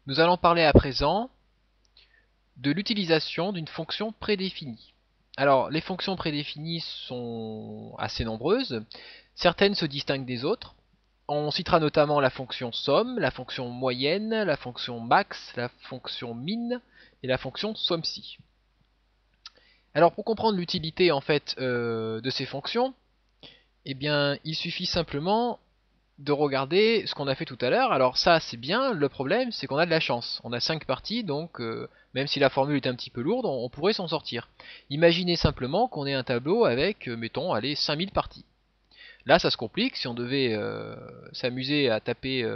Nous allons parler à présent de l'utilisation d'une fonction prédéfinie. Alors, les fonctions prédéfinies sont assez nombreuses. Certaines se distinguent des autres. On citera notamment la fonction somme, la fonction moyenne, la fonction max, la fonction min et la fonction somsi. Alors, pour comprendre l'utilité en fait de ces fonctions, eh bien, il suffit simplement de regarder ce qu'on a fait tout à l'heure. Alors ça c'est bien, le problème c'est qu'on a de la chance. On a 5 parties, donc même si la formule est un petit peu lourde, on pourrait s'en sortir. Imaginez simplement qu'on ait un tableau avec, mettons, allez, 5000 parties. Là ça se complique, si on devait s'amuser à taper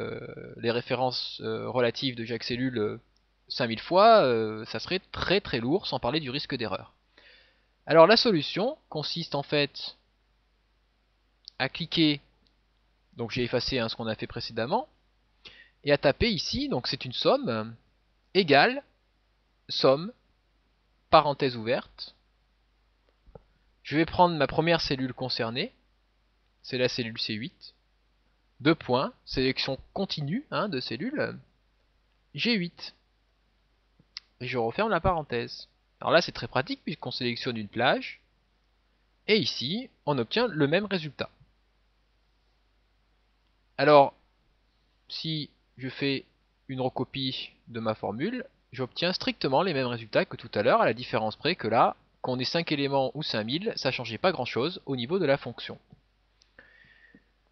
les références relatives de chaque cellule 5000 fois, ça serait très très lourd, sans parler du risque d'erreur. Alors la solution consiste en fait à cliquer, donc j'ai effacé ce qu'on a fait précédemment, et à taper ici, donc c'est une somme, égale, somme, parenthèse ouverte. Je vais prendre ma première cellule concernée, c'est la cellule C8, deux points, sélection continue de cellules, G8, et je referme la parenthèse. Alors là c'est très pratique puisqu'on sélectionne une plage, et ici on obtient le même résultat. Alors si je fais une recopie de ma formule, j'obtiens strictement les mêmes résultats que tout à l'heure, à la différence près que là, qu'on ait 5 éléments ou 5000, ça ne changeait pas grand chose au niveau de la fonction.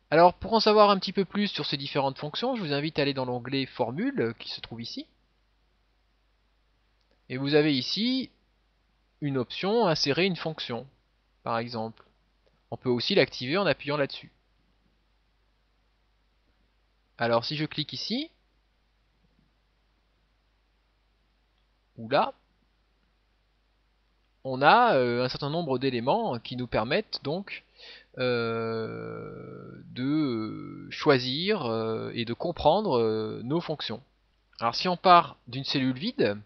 Alors pour en savoir un petit peu plus sur ces différentes fonctions, je vous invite à aller dans l'onglet Formule qui se trouve ici. Et vous avez ici une option Insérer une fonction, par exemple. On peut aussi l'activer en appuyant là-dessus. Alors si je clique ici, ou là, on a un certain nombre d'éléments qui nous permettent donc de choisir et de comprendre nos fonctions. Alors si on part d'une cellule vide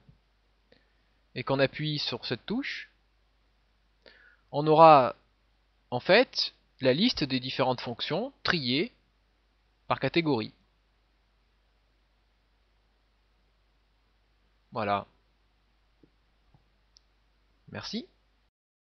et qu'on appuie sur cette touche, on aura en fait la liste des différentes fonctions triées par catégorie. Voilà. Merci.